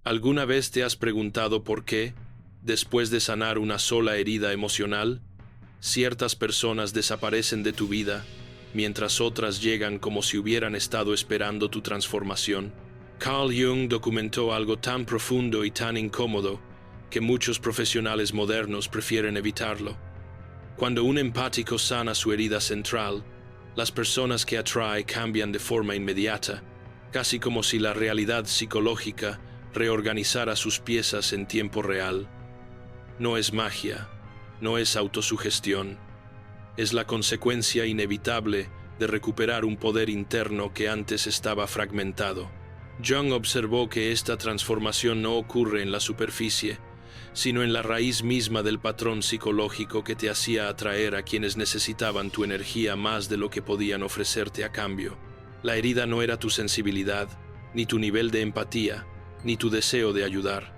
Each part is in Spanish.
¿Alguna vez te has preguntado por qué, después de sanar una sola herida emocional, ciertas personas desaparecen de tu vida, mientras otras llegan como si hubieran estado esperando tu transformación? Carl Jung documentó algo tan profundo y tan incómodo que muchos profesionales modernos prefieren evitarlo. Cuando un empático sana su herida central, las personas que atrae cambian de forma inmediata, casi como si la realidad psicológica reorganizara sus piezas en tiempo real. No es magia, no es autosugestión, es la consecuencia inevitable de recuperar un poder interno que antes estaba fragmentado. Jung observó que esta transformación no ocurre en la superficie, sino en la raíz misma del patrón psicológico que te hacía atraer a quienes necesitaban tu energía más de lo que podían ofrecerte a cambio. La herida no era tu sensibilidad, ni tu nivel de empatía, ni tu deseo de ayudar.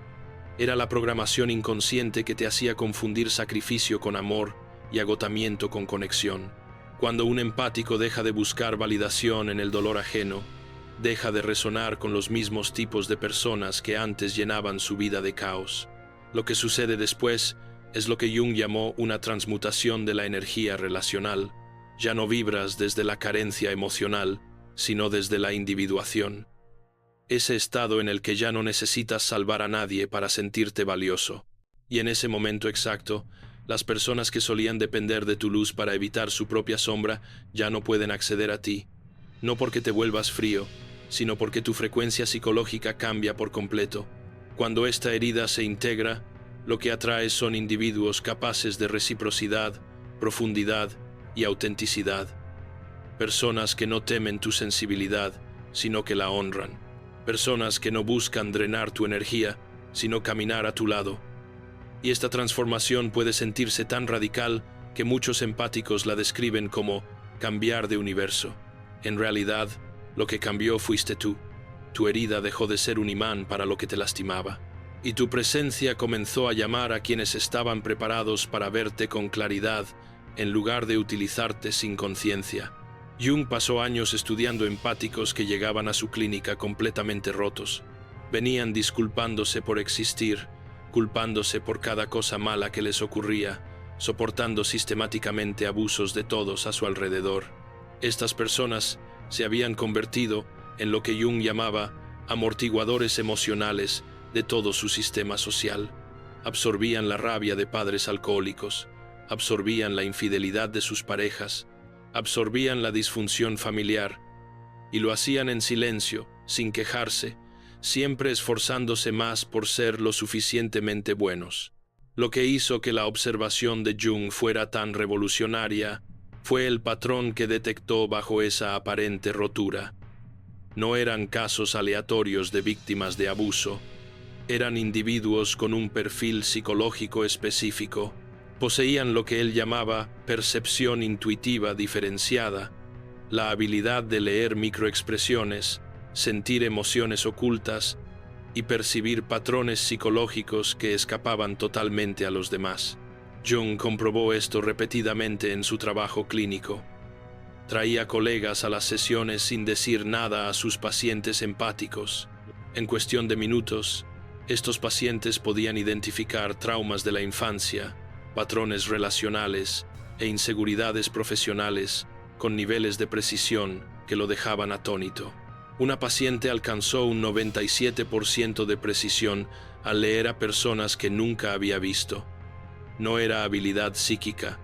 Era la programación inconsciente que te hacía confundir sacrificio con amor y agotamiento con conexión. Cuando un empático deja de buscar validación en el dolor ajeno, deja de resonar con los mismos tipos de personas que antes llenaban su vida de caos. Lo que sucede después es lo que Jung llamó una transmutación de la energía relacional. Ya no vibras desde la carencia emocional, sino desde la individuación. Ese estado en el que ya no necesitas salvar a nadie para sentirte valioso. Y en ese momento exacto, las personas que solían depender de tu luz para evitar su propia sombra ya no pueden acceder a ti. No porque te vuelvas frío, sino porque tu frecuencia psicológica cambia por completo. Cuando esta herida se integra, lo que atrae son individuos capaces de reciprocidad, profundidad y autenticidad. Personas que no temen tu sensibilidad, sino que la honran. Personas que no buscan drenar tu energía, sino caminar a tu lado. Y esta transformación puede sentirse tan radical que muchos empáticos la describen como cambiar de universo. En realidad, lo que cambió fuiste tú. Tu herida dejó de ser un imán para lo que te lastimaba, y tu presencia comenzó a llamar a quienes estaban preparados para verte con claridad en lugar de utilizarte sin conciencia. Jung pasó años estudiando empáticos que llegaban a su clínica completamente rotos. Venían disculpándose por existir, culpándose por cada cosa mala que les ocurría, soportando sistemáticamente abusos de todos a su alrededor. Estas personas se habían convertido en lo que Jung llamaba amortiguadores emocionales de todo su sistema social. Absorbían la rabia de padres alcohólicos, absorbían la infidelidad de sus parejas, absorbían la disfunción familiar, y lo hacían en silencio, sin quejarse, siempre esforzándose más por ser lo suficientemente buenos. Lo que hizo que la observación de Jung fuera tan revolucionaria fue el patrón que detectó bajo esa aparente rotura. No eran casos aleatorios de víctimas de abuso, eran individuos con un perfil psicológico específico. Poseían lo que él llamaba percepción intuitiva diferenciada, la habilidad de leer microexpresiones, sentir emociones ocultas y percibir patrones psicológicos que escapaban totalmente a los demás. Jung comprobó esto repetidamente en su trabajo clínico. Traía colegas a las sesiones sin decir nada a sus pacientes empáticos. En cuestión de minutos, estos pacientes podían identificar traumas de la infancia, patrones relacionales e inseguridades profesionales con niveles de precisión que lo dejaban atónito. Una paciente alcanzó un 97% de precisión al leer a personas que nunca había visto. No era habilidad psíquica,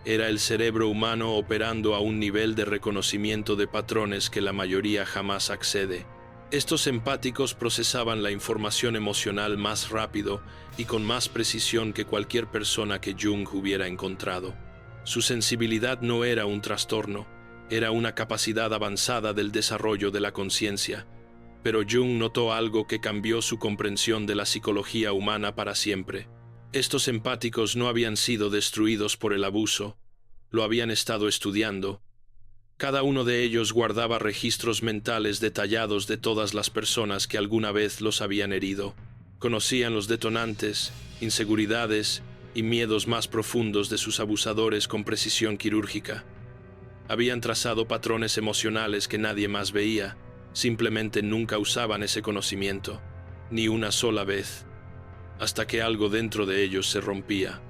era el cerebro humano operando a un nivel de reconocimiento de patrones que la mayoría jamás accede. Estos empáticos procesaban la información emocional más rápido y con más precisión que cualquier persona que Jung hubiera encontrado. Su sensibilidad no era un trastorno, era una capacidad avanzada del desarrollo de la conciencia. Pero Jung notó algo que cambió su comprensión de la psicología humana para siempre. Estos empáticos no habían sido destruidos por el abuso, lo habían estado estudiando. Cada uno de ellos guardaba registros mentales detallados de todas las personas que alguna vez los habían herido. Conocían los detonantes, inseguridades y miedos más profundos de sus abusadores con precisión quirúrgica. Habían trazado patrones emocionales que nadie más veía, simplemente nunca usaban ese conocimiento. ni una sola vez, hasta que algo dentro de ellos se rompía.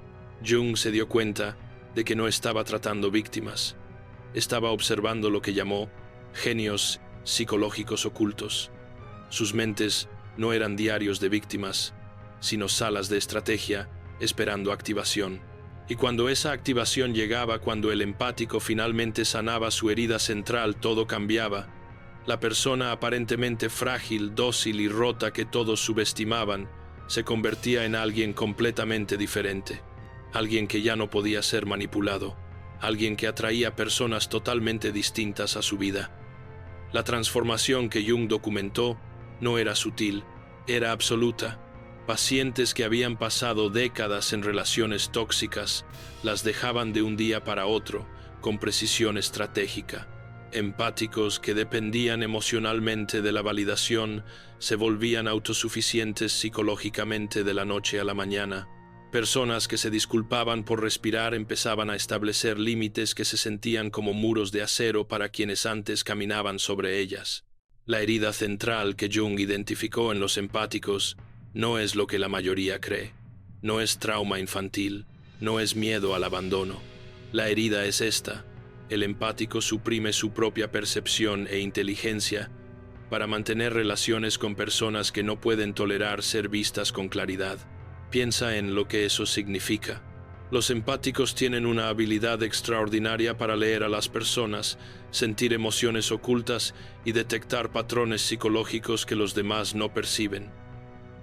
Jung se dio cuenta de que no estaba tratando víctimas, estaba observando lo que llamó genios psicológicos ocultos. Sus mentes no eran diarios de víctimas, sino salas de estrategia esperando activación. Y cuando esa activación llegaba, cuando el empático finalmente sanaba su herida central, todo cambiaba. La persona aparentemente frágil, dócil y rota que todos subestimaban, se convertía en alguien completamente diferente. Alguien que ya no podía ser manipulado. Alguien que atraía personas totalmente distintas a su vida. La transformación que Jung documentó no era sutil, era absoluta. Pacientes que habían pasado décadas en relaciones tóxicas las dejaban de un día para otro con precisión estratégica. Empáticos que dependían emocionalmente de la validación se volvían autosuficientes psicológicamente de la noche a la mañana. Personas que se disculpaban por respirar empezaban a establecer límites que se sentían como muros de acero para quienes antes caminaban sobre ellas. La herida central que Jung identificó en los empáticos no es lo que la mayoría cree. No es trauma infantil, no es miedo al abandono. La herida es esta. El empático suprime su propia percepción e inteligencia para mantener relaciones con personas que no pueden tolerar ser vistas con claridad. Piensa en lo que eso significa. Los empáticos tienen una habilidad extraordinaria para leer a las personas, sentir emociones ocultas y detectar patrones psicológicos que los demás no perciben.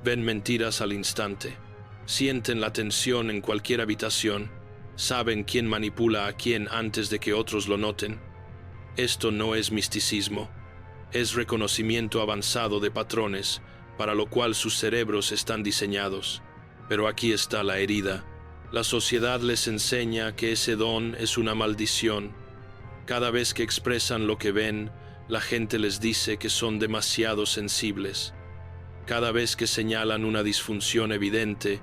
Ven mentiras al instante, sienten la tensión en cualquier habitación, saben quién manipula a quién antes de que otros lo noten. Esto no es misticismo, es reconocimiento avanzado de patrones, para lo cual sus cerebros están diseñados. Pero aquí está la herida. La sociedad les enseña que ese don es una maldición. Cada vez que expresan lo que ven, la gente les dice que son demasiado sensibles. Cada vez que señalan una disfunción evidente,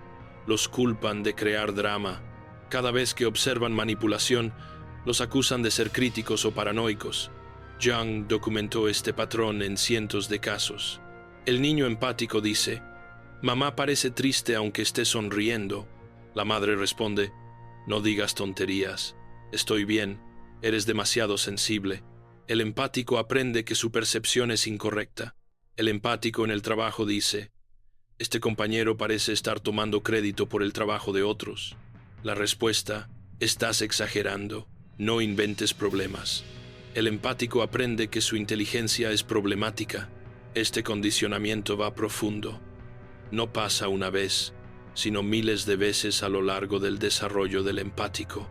los culpan de crear drama. Cada vez que observan manipulación, los acusan de ser críticos o paranoicos. Jung documentó este patrón en cientos de casos. El niño empático dice: «Mamá parece triste aunque esté sonriendo». La madre responde: «No digas tonterías. Estoy bien. Eres demasiado sensible». El empático aprende que su percepción es incorrecta. El empático en el trabajo dice: «Este compañero parece estar tomando crédito por el trabajo de otros». La respuesta: «Estás exagerando. No inventes problemas». El empático aprende que su inteligencia es problemática. Este condicionamiento va profundo. No pasa una vez, sino miles de veces a lo largo del desarrollo del empático.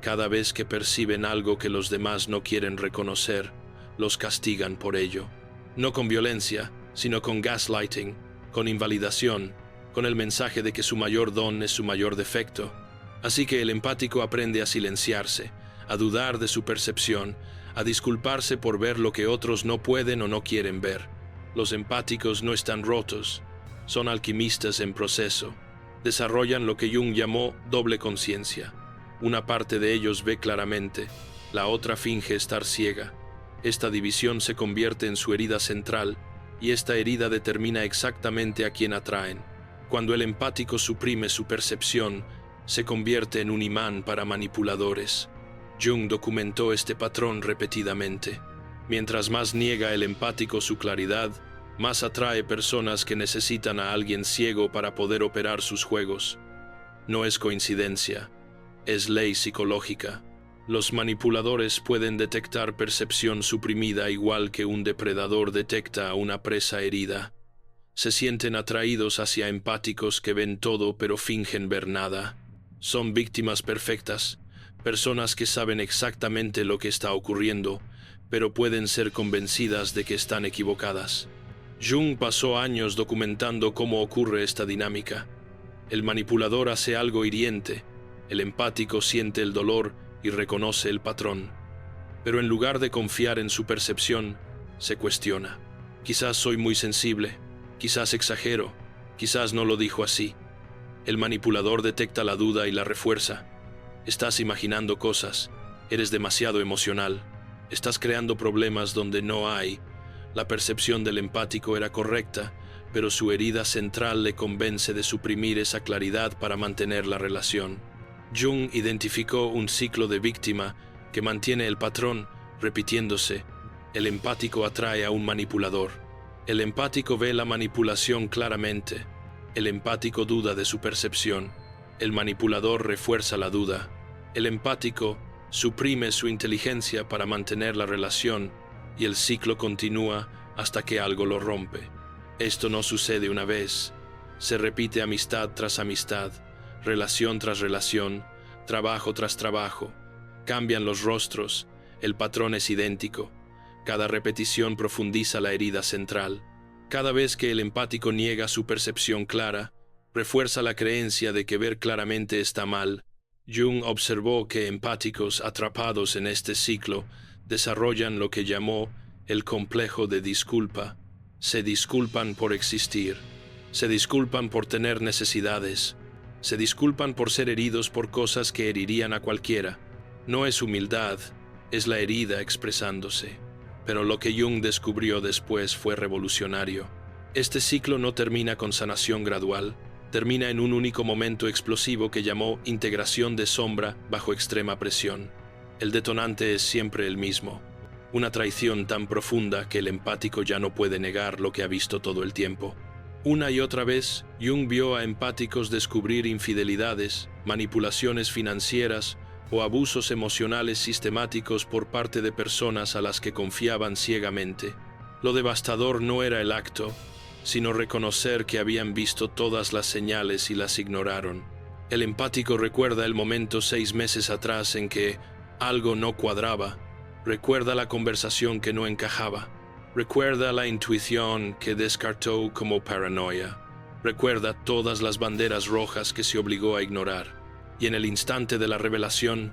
Cada vez que perciben algo que los demás no quieren reconocer, los castigan por ello. No con violencia, sino con gaslighting, con invalidación, con el mensaje de que su mayor don es su mayor defecto. Así que el empático aprende a silenciarse, a dudar de su percepción, a disculparse por ver lo que otros no pueden o no quieren ver. Los empáticos no están rotos, son alquimistas en proceso. Desarrollan lo que Jung llamó doble conciencia. Una parte de ellos ve claramente, la otra finge estar ciega. Esta división se convierte en su herida central, y esta herida determina exactamente a quién atraen. Cuando el empático suprime su percepción, se convierte en un imán para manipuladores. Jung documentó este patrón repetidamente. Mientras más niega el empático su claridad, más atrae personas que necesitan a alguien ciego para poder operar sus juegos. No es coincidencia, es ley psicológica. Los manipuladores pueden detectar percepción suprimida igual que un depredador detecta a una presa herida. Se sienten atraídos hacia empáticos que ven todo pero fingen ver nada. Son víctimas perfectas, personas que saben exactamente lo que está ocurriendo, pero pueden ser convencidas de que están equivocadas. Jung pasó años documentando cómo ocurre esta dinámica. El manipulador hace algo hiriente, el empático siente el dolor y reconoce el patrón. Pero en lugar de confiar en su percepción, se cuestiona. Quizás soy muy sensible, quizás exagero, quizás no lo dijo así. El manipulador detecta la duda y la refuerza. Estás imaginando cosas, eres demasiado emocional, estás creando problemas donde no hay. La percepción del empático era correcta, pero su herida central le convence de suprimir esa claridad para mantener la relación. Jung identificó un ciclo de víctima que mantiene el patrón repitiéndose. El empático atrae a un manipulador. El empático ve la manipulación claramente. El empático duda de su percepción. El manipulador refuerza la duda. El empático suprime su inteligencia para mantener la relación y el ciclo continúa hasta que algo lo rompe. Esto no sucede una vez. Se repite amistad tras amistad, relación tras relación, trabajo tras trabajo. Cambian los rostros, el patrón es idéntico. Cada repetición profundiza la herida central. Cada vez que el empático niega su percepción clara, refuerza la creencia de que ver claramente está mal. Jung observó que empáticos atrapados en este ciclo desarrollan lo que llamó el complejo de disculpa. Se disculpan por existir, se disculpan por tener necesidades, se disculpan por ser heridos por cosas que herirían a cualquiera. No es humildad, es la herida expresándose. Pero lo que Jung descubrió después fue revolucionario. Este ciclo no termina con sanación gradual, termina en un único momento explosivo que llamó integración de sombra bajo extrema presión. El detonante es siempre el mismo. Una traición tan profunda que el empático ya no puede negar lo que ha visto todo el tiempo. Una y otra vez, Jung vio a empáticos descubrir infidelidades, manipulaciones financieras o abusos emocionales sistemáticos por parte de personas a las que confiaban ciegamente. Lo devastador no era el acto, sino reconocer que habían visto todas las señales y las ignoraron. El empático recuerda el momento 6 meses atrás en que algo no cuadraba. Recuerda la conversación que no encajaba. Recuerda la intuición que descartó como paranoia. Recuerda todas las banderas rojas que se obligó a ignorar. Y en el instante de la revelación,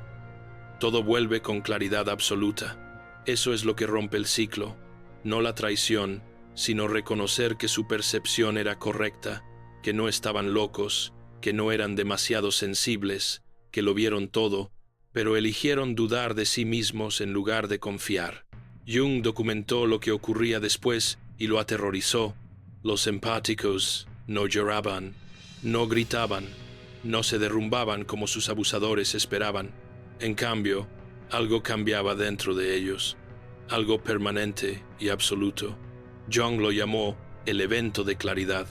todo vuelve con claridad absoluta. Eso es lo que rompe el ciclo, no la traición, sino reconocer que su percepción era correcta, que no estaban locos, que no eran demasiado sensibles, que lo vieron todo, pero eligieron dudar de sí mismos en lugar de confiar. Jung documentó lo que ocurría después y lo aterrorizó. Los empáticos no lloraban, no gritaban, no se derrumbaban como sus abusadores esperaban. En cambio, algo cambiaba dentro de ellos, algo permanente y absoluto. Jung lo llamó el evento de claridad.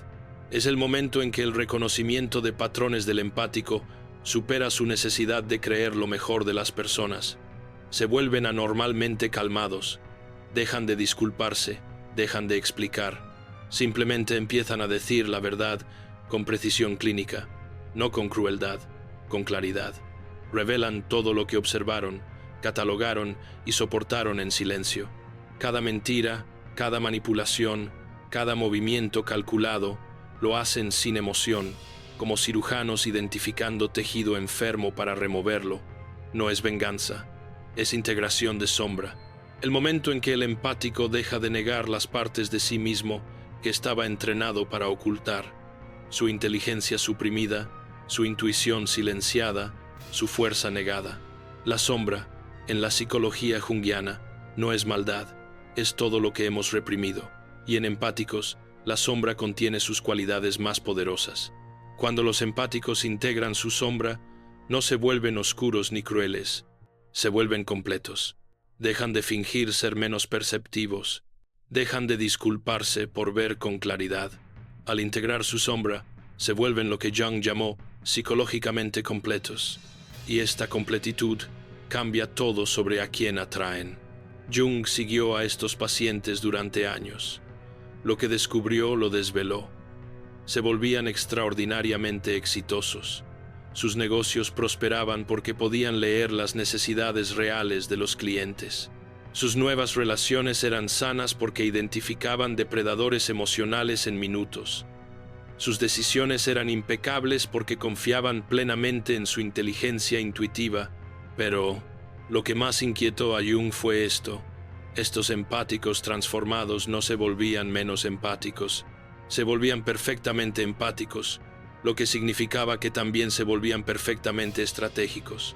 Es el momento en que el reconocimiento de patrones del empático supera su necesidad de creer lo mejor de las personas. Se vuelven anormalmente calmados, dejan de disculparse, dejan de explicar. Simplemente empiezan a decir la verdad con precisión clínica, no con crueldad, con claridad. Revelan todo lo que observaron, catalogaron y soportaron en silencio. Cada mentira, cada manipulación, cada movimiento calculado, lo hacen sin emoción, como cirujanos identificando tejido enfermo para removerlo. No es venganza, es integración de sombra. El momento en que el empático deja de negar las partes de sí mismo que estaba entrenado para ocultar, su inteligencia suprimida, su intuición silenciada, su fuerza negada. La sombra, en la psicología junguiana, no es maldad, es todo lo que hemos reprimido. Y en empáticos, la sombra contiene sus cualidades más poderosas. Cuando los empáticos integran su sombra, no se vuelven oscuros ni crueles, se vuelven completos. Dejan de fingir ser menos perceptivos, dejan de disculparse por ver con claridad. Al integrar su sombra, se vuelven lo que Jung llamó psicológicamente completos. Y esta completitud cambia todo sobre a quién atraen. Jung siguió a estos pacientes durante años. Lo que descubrió lo desveló. Se volvían extraordinariamente exitosos. Sus negocios prosperaban porque podían leer las necesidades reales de los clientes. Sus nuevas relaciones eran sanas porque identificaban depredadores emocionales en minutos. Sus decisiones eran impecables porque confiaban plenamente en su inteligencia intuitiva. Pero lo que más inquietó a Jung fue esto. Estos empáticos transformados no se volvían menos empáticos, se volvían perfectamente empáticos, lo que significaba que también se volvían perfectamente estratégicos.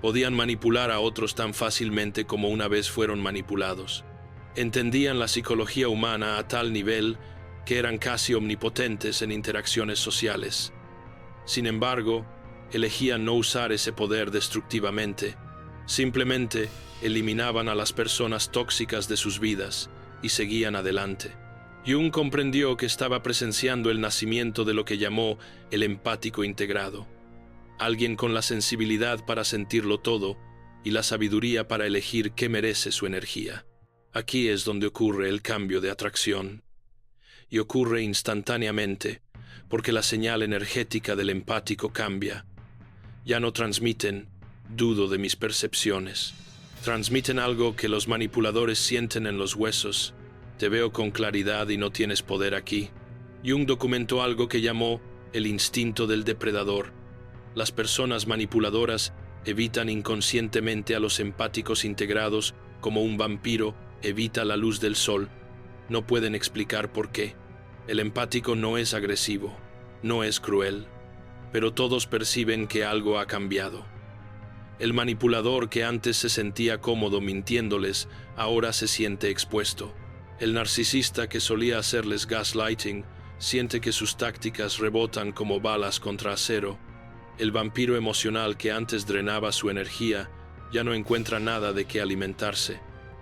Podían manipular a otros tan fácilmente como una vez fueron manipulados. Entendían la psicología humana a tal nivel que eran casi omnipotentes en interacciones sociales. Sin embargo, elegían no usar ese poder destructivamente. Simplemente eliminaban a las personas tóxicas de sus vidas y seguían adelante. Jung comprendió que estaba presenciando el nacimiento de lo que llamó el empático integrado. Alguien con la sensibilidad para sentirlo todo y la sabiduría para elegir qué merece su energía. Aquí es donde ocurre el cambio de atracción. Y ocurre instantáneamente, porque la señal energética del empático cambia. Ya no transmiten, dudo de mis percepciones. Transmiten algo que los manipuladores sienten en los huesos. Te veo con claridad y no tienes poder aquí. Jung documentó algo que llamó el instinto del depredador. Las personas manipuladoras evitan inconscientemente a los empáticos integrados como un vampiro evita la luz del sol. No pueden explicar por qué. El empático no es agresivo, no es cruel, pero todos perciben que algo ha cambiado. El manipulador que antes se sentía cómodo mintiéndoles, ahora se siente expuesto. El narcisista que solía hacerles gaslighting, siente que sus tácticas rebotan como balas contra acero. El vampiro emocional que antes drenaba su energía, ya no encuentra nada de qué alimentarse.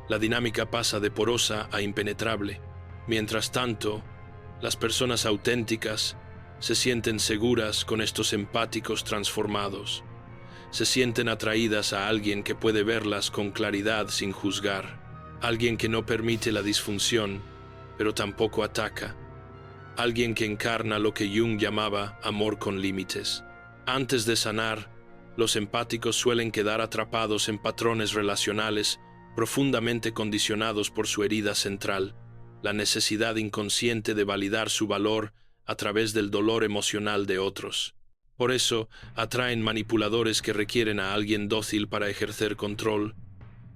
La dinámica pasa de porosa a impenetrable. Mientras tanto, las personas auténticas se sienten seguras con estos empáticos transformados. Se sienten atraídas a alguien que puede verlas con claridad sin juzgar. Alguien que no permite la disfunción, pero tampoco ataca. Alguien que encarna lo que Jung llamaba amor con límites. Antes de sanar, los empáticos suelen quedar atrapados en patrones relacionales profundamente condicionados por su herida central, la necesidad inconsciente de validar su valor a través del dolor emocional de otros. Por eso, atraen manipuladores que requieren a alguien dócil para ejercer control,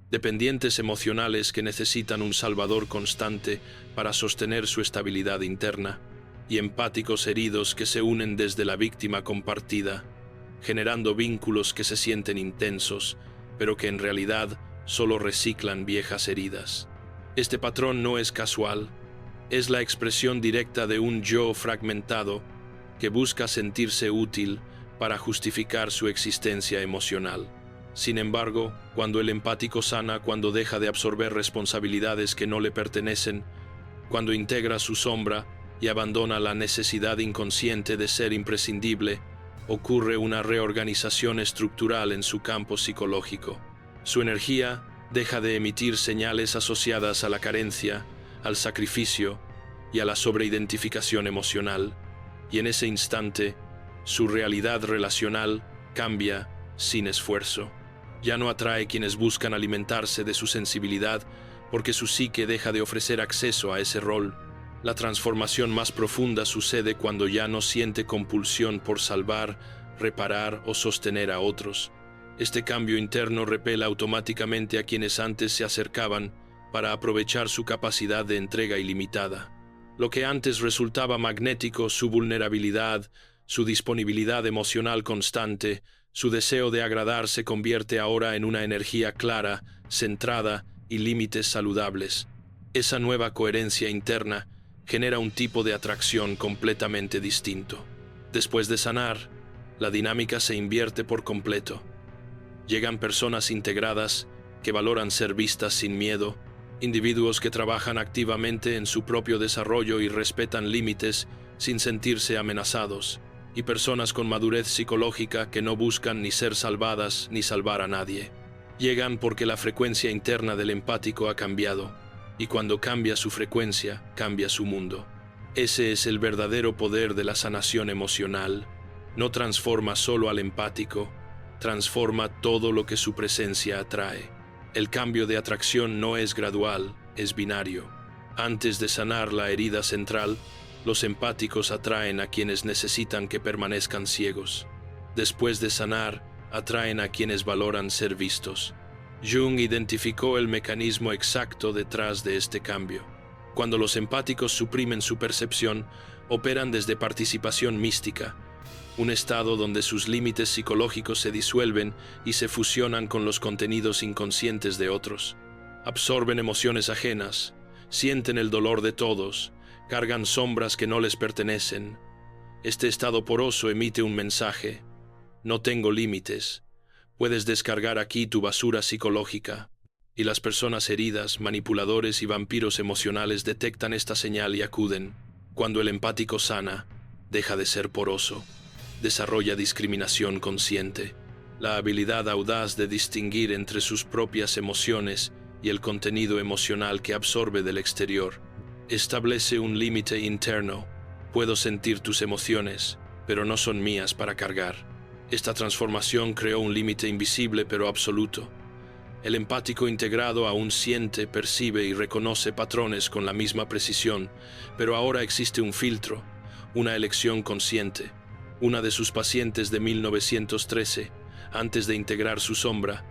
dependientes emocionales que necesitan un salvador constante para sostener su estabilidad interna, y empáticos heridos que se unen desde la víctima compartida, generando vínculos que se sienten intensos, pero que en realidad solo reciclan viejas heridas. Este patrón no es casual, es la expresión directa de un yo fragmentado que busca sentirse útil para justificar su existencia emocional. Sin embargo, cuando el empático sana, cuando deja de absorber responsabilidades que no le pertenecen, cuando integra su sombra y abandona la necesidad inconsciente de ser imprescindible, ocurre una reorganización estructural en su campo psicológico. Su energía deja de emitir señales asociadas a la carencia, al sacrificio y a la sobreidentificación emocional, y en ese instante, su realidad relacional cambia sin esfuerzo. Ya no atrae quienes buscan alimentarse de su sensibilidad porque su psique deja de ofrecer acceso a ese rol. La transformación más profunda sucede cuando ya no siente compulsión por salvar, reparar o sostener a otros. Este cambio interno repela automáticamente a quienes antes se acercaban para aprovechar su capacidad de entrega ilimitada. Lo que antes resultaba magnético, su vulnerabilidad, su disponibilidad emocional constante, su deseo de agradar se convierte ahora en una energía clara, centrada y límites saludables. Esa nueva coherencia interna genera un tipo de atracción completamente distinto. Después de sanar, la dinámica se invierte por completo. Llegan personas integradas que valoran ser vistas sin miedo, individuos que trabajan activamente en su propio desarrollo y respetan límites sin sentirse amenazados, y personas con madurez psicológica que no buscan ni ser salvadas ni salvar a nadie. Llegan porque la frecuencia interna del empático ha cambiado, y cuando cambia su frecuencia, cambia su mundo. Ese es el verdadero poder de la sanación emocional. No transforma solo al empático, transforma todo lo que su presencia atrae. El cambio de atracción no es gradual, es binario. Antes de sanar la herida central, los empáticos atraen a quienes necesitan que permanezcan ciegos. Después de sanar, atraen a quienes valoran ser vistos. Jung identificó el mecanismo exacto detrás de este cambio. Cuando los empáticos suprimen su percepción, operan desde participación mística, un estado donde sus límites psicológicos se disuelven y se fusionan con los contenidos inconscientes de otros. Absorben emociones ajenas, sienten el dolor de todos, Cargan sombras que no les pertenecen. Este estado poroso emite un mensaje. No tengo límites. Puedes descargar aquí tu basura psicológica. Y las personas heridas, manipuladores y vampiros emocionales detectan esta señal y acuden. Cuando el empático sana, deja de ser poroso. Desarrolla discriminación consciente. La habilidad audaz de distinguir entre sus propias emociones y el contenido emocional que absorbe del exterior. Establece un límite interno. Puedo sentir tus emociones, pero no son mías para cargar. Esta transformación creó un límite invisible pero absoluto. El empático integrado aún siente, percibe y reconoce patrones con la misma precisión, pero ahora existe un filtro, una elección consciente. Una de sus pacientes de 1913, antes de integrar su sombra,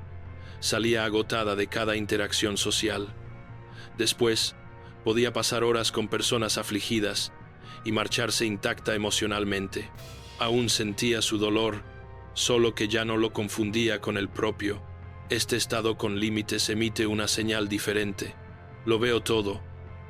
salía agotada de cada interacción social. Después, podía pasar horas con personas afligidas y marcharse intacta emocionalmente. Aún sentía su dolor, solo que ya no lo confundía con el propio. Este estado con límites emite una señal diferente. Lo veo todo,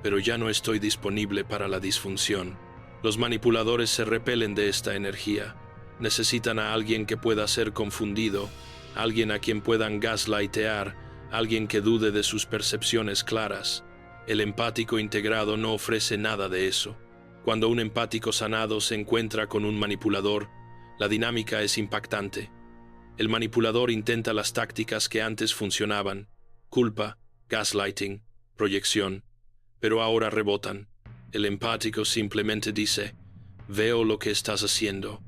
pero ya no estoy disponible para la disfunción. Los manipuladores se repelen de esta energía. Necesitan a alguien que pueda ser confundido, alguien a quien puedan gaslightear, alguien que dude de sus percepciones claras. El empático integrado no ofrece nada de eso. Cuando un empático sanado se encuentra con un manipulador, la dinámica es impactante. El manipulador intenta las tácticas que antes funcionaban: culpa, gaslighting, proyección, pero ahora rebotan. El empático simplemente dice: veo lo que estás haciendo.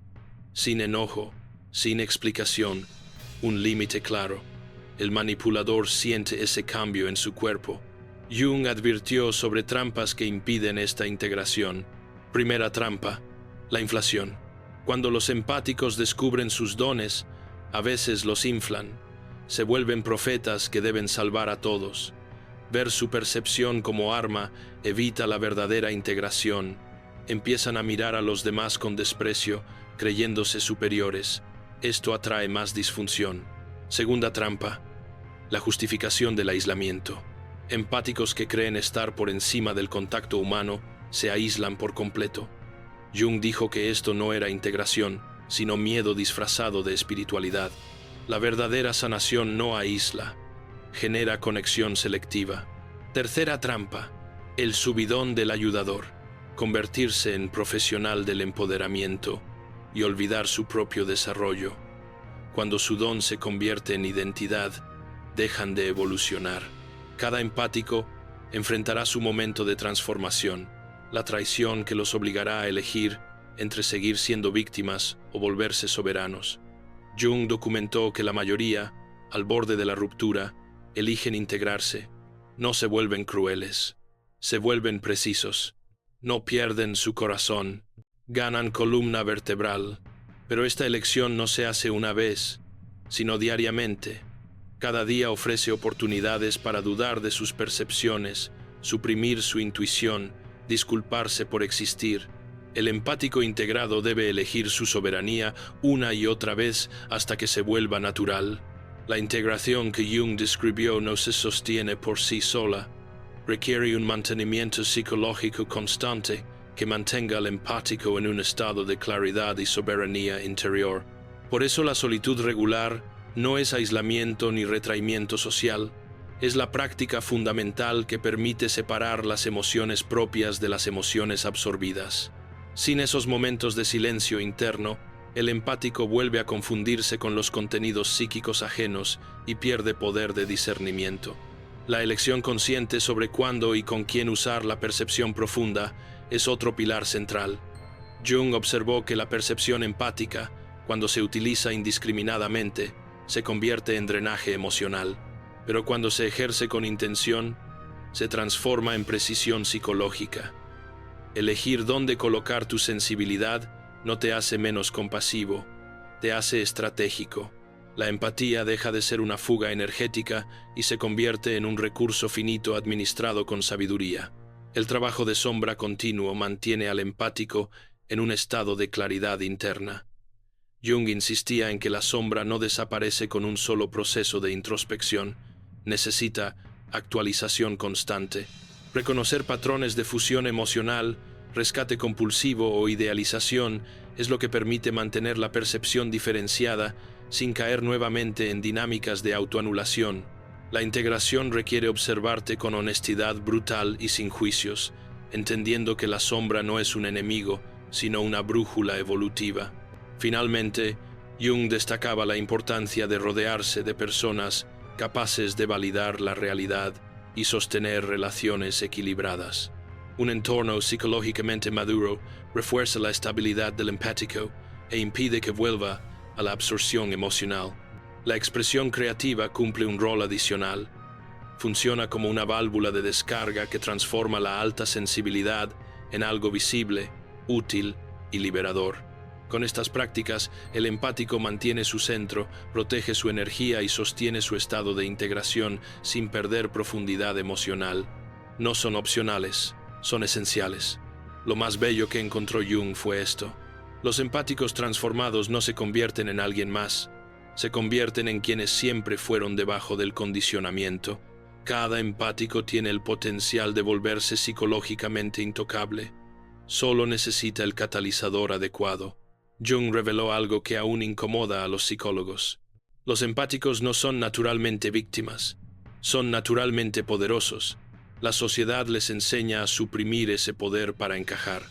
Sin enojo, sin explicación, un límite claro. El manipulador siente ese cambio en su cuerpo. Jung advirtió sobre trampas que impiden esta integración. Primera trampa: la inflación. Cuando los empáticos descubren sus dones, a veces los inflan. Se vuelven profetas que deben salvar a todos. Ver su percepción como arma evita la verdadera integración. Empiezan a mirar a los demás con desprecio, creyéndose superiores. Esto atrae más disfunción. Segunda trampa: la justificación del aislamiento. Empáticos que creen estar por encima del contacto humano se aíslan por completo. Jung dijo que esto no era integración, sino miedo disfrazado de espiritualidad. La verdadera sanación no aísla, genera conexión selectiva. Tercera trampa: el subidón del ayudador. Convertirse en profesional del empoderamiento y olvidar su propio desarrollo. Cuando su don se convierte en identidad, dejan de evolucionar. Cada empático enfrentará su momento de transformación, la traición que los obligará a elegir entre seguir siendo víctimas o volverse soberanos. Jung documentó que la mayoría, al borde de la ruptura, eligen integrarse. No se vuelven crueles, se vuelven precisos. No pierden su corazón, ganan columna vertebral. Pero esta elección no se hace una vez, sino diariamente. Cada día ofrece oportunidades para dudar de sus percepciones, suprimir su intuición, disculparse por existir. El empático integrado debe elegir su soberanía una y otra vez hasta que se vuelva natural. La integración que Jung describió no se sostiene por sí sola. Requiere un mantenimiento psicológico constante que mantenga al empático en un estado de claridad y soberanía interior. Por eso la solitud regular no es aislamiento ni retraimiento social. Es la práctica fundamental que permite separar las emociones propias de las emociones absorbidas. Sin esos momentos de silencio interno, el empático vuelve a confundirse con los contenidos psíquicos ajenos y pierde poder de discernimiento. La elección consciente sobre cuándo y con quién usar la percepción profunda es otro pilar central. Jung observó que la percepción empática, cuando se utiliza indiscriminadamente, se convierte en drenaje emocional, pero cuando se ejerce con intención, se transforma en precisión psicológica. Elegir dónde colocar tu sensibilidad no te hace menos compasivo, te hace estratégico. La empatía deja de ser una fuga energética y se convierte en un recurso finito administrado con sabiduría. El trabajo de sombra continuo mantiene al empático en un estado de claridad interna. Jung insistía en que la sombra no desaparece con un solo proceso de introspección, necesita actualización constante. Reconocer patrones de fusión emocional, rescate compulsivo o idealización es lo que permite mantener la percepción diferenciada sin caer nuevamente en dinámicas de autoanulación. La integración requiere observarte con honestidad brutal y sin juicios, entendiendo que la sombra no es un enemigo, sino una brújula evolutiva. Finalmente, Jung destacaba la importancia de rodearse de personas capaces de validar la realidad y sostener relaciones equilibradas. Un entorno psicológicamente maduro refuerza la estabilidad del empático e impide que vuelva a la absorción emocional. La expresión creativa cumple un rol adicional. Funciona como una válvula de descarga que transforma la alta sensibilidad en algo visible, útil y liberador. Con estas prácticas, el empático mantiene su centro, protege su energía y sostiene su estado de integración sin perder profundidad emocional. No son opcionales, son esenciales. Lo más bello que encontró Jung fue esto. Los empáticos transformados no se convierten en alguien más, se convierten en quienes siempre fueron debajo del condicionamiento. Cada empático tiene el potencial de volverse psicológicamente intocable. Solo necesita el catalizador adecuado. Jung reveló algo que aún incomoda a los psicólogos. Los empáticos no son naturalmente víctimas, son naturalmente poderosos. La sociedad les enseña a suprimir ese poder para encajar.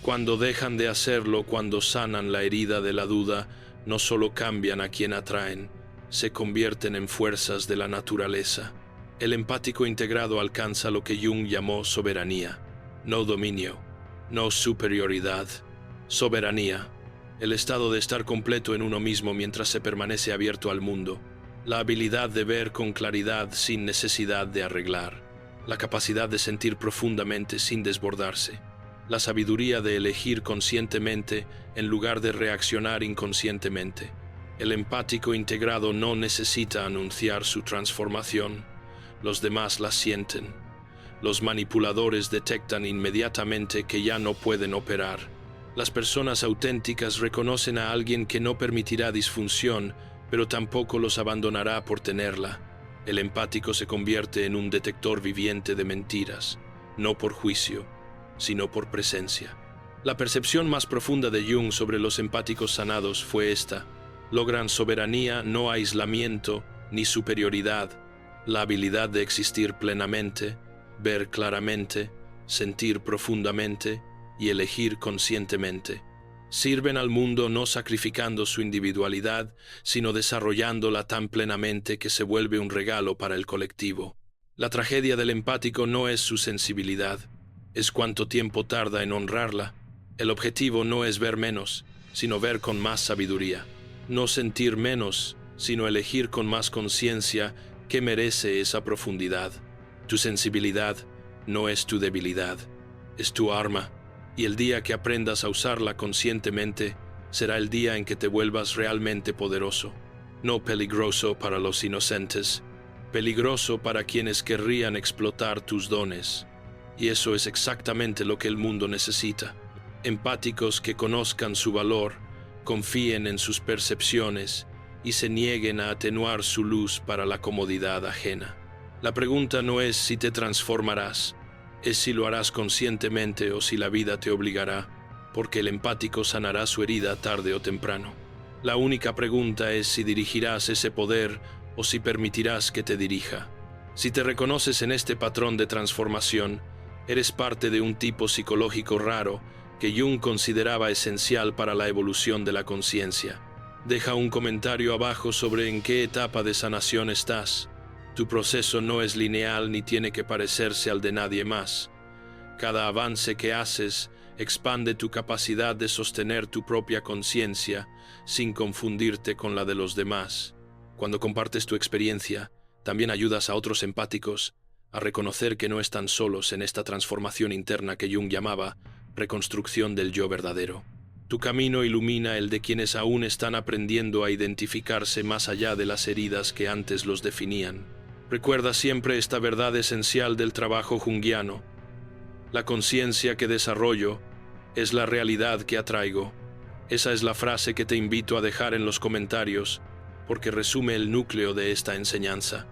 Cuando dejan de hacerlo, cuando sanan la herida de la duda, no solo cambian a quien atraen, se convierten en fuerzas de la naturaleza. El empático integrado alcanza lo que Jung llamó soberanía, no dominio, no superioridad, soberanía. El estado de estar completo en uno mismo mientras se permanece abierto al mundo, la habilidad de ver con claridad sin necesidad de arreglar, la capacidad de sentir profundamente sin desbordarse, la sabiduría de elegir conscientemente en lugar de reaccionar inconscientemente. El empático integrado no necesita anunciar su transformación, los demás la sienten. Los manipuladores detectan inmediatamente que ya no pueden operar. Las personas auténticas reconocen a alguien que no permitirá disfunción, pero tampoco los abandonará por tenerla. El empático se convierte en un detector viviente de mentiras, no por juicio, sino por presencia. La percepción más profunda de Jung sobre los empáticos sanados fue esta: logran soberanía, no aislamiento ni superioridad, la habilidad de existir plenamente, ver claramente, sentir profundamente y elegir conscientemente. Sirven al mundo no sacrificando su individualidad, sino desarrollándola tan plenamente que se vuelve un regalo para el colectivo. La tragedia del empático no es su sensibilidad, es cuánto tiempo tarda en honrarla. El objetivo no es ver menos, sino ver con más sabiduría. No sentir menos, sino elegir con más conciencia qué merece esa profundidad. Tu sensibilidad no es tu debilidad, es tu arma. Y el día que aprendas a usarla conscientemente, será el día en que te vuelvas realmente poderoso. No peligroso para los inocentes, peligroso para quienes querrían explotar tus dones. Y eso es exactamente lo que el mundo necesita. Empáticos que conozcan su valor, confíen en sus percepciones y se nieguen a atenuar su luz para la comodidad ajena. La pregunta no es si te transformarás, es si lo harás conscientemente o si la vida te obligará, porque el empático sanará su herida tarde o temprano. La única pregunta es si dirigirás ese poder o si permitirás que te dirija. Si te reconoces en este patrón de transformación, eres parte de un tipo psicológico raro que Jung consideraba esencial para la evolución de la conciencia. Deja un comentario abajo sobre en qué etapa de sanación estás. Tu proceso no es lineal ni tiene que parecerse al de nadie más. Cada avance que haces expande tu capacidad de sostener tu propia conciencia sin confundirte con la de los demás. Cuando compartes tu experiencia, también ayudas a otros empáticos a reconocer que no están solos en esta transformación interna que Jung llamaba reconstrucción del yo verdadero. Tu camino ilumina el de quienes aún están aprendiendo a identificarse más allá de las heridas que antes los definían. Recuerda siempre esta verdad esencial del trabajo junguiano. La conciencia que desarrollo es la realidad que atraigo. Esa es la frase que te invito a dejar en los comentarios, porque resume el núcleo de esta enseñanza.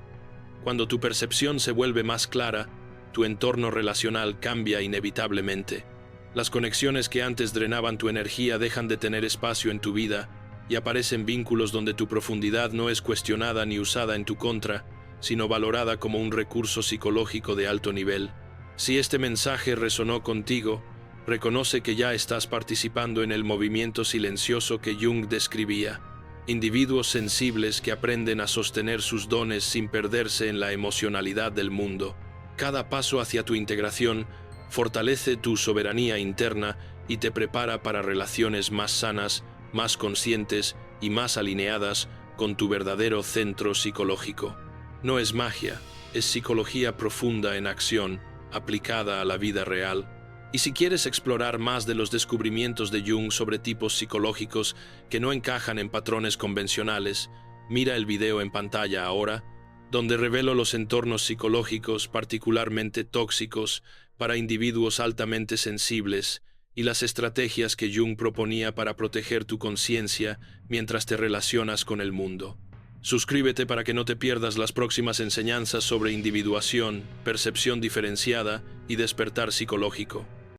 Cuando tu percepción se vuelve más clara, tu entorno relacional cambia inevitablemente. Las conexiones que antes drenaban tu energía dejan de tener espacio en tu vida y aparecen vínculos donde tu profundidad no es cuestionada ni usada en tu contra, sino valorada como un recurso psicológico de alto nivel. Si este mensaje resonó contigo, reconoce que ya estás participando en el movimiento silencioso que Jung describía. Individuos sensibles que aprenden a sostener sus dones sin perderse en la emocionalidad del mundo. Cada paso hacia tu integración fortalece tu soberanía interna y te prepara para relaciones más sanas, más conscientes y más alineadas con tu verdadero centro psicológico. No es magia, es psicología profunda en acción, aplicada a la vida real. Y si quieres explorar más de los descubrimientos de Jung sobre tipos psicológicos que no encajan en patrones convencionales, mira el video en pantalla ahora, donde revelo los entornos psicológicos particularmente tóxicos para individuos altamente sensibles y las estrategias que Jung proponía para proteger tu conciencia mientras te relacionas con el mundo. Suscríbete para que no te pierdas las próximas enseñanzas sobre individuación, percepción diferenciada y despertar psicológico.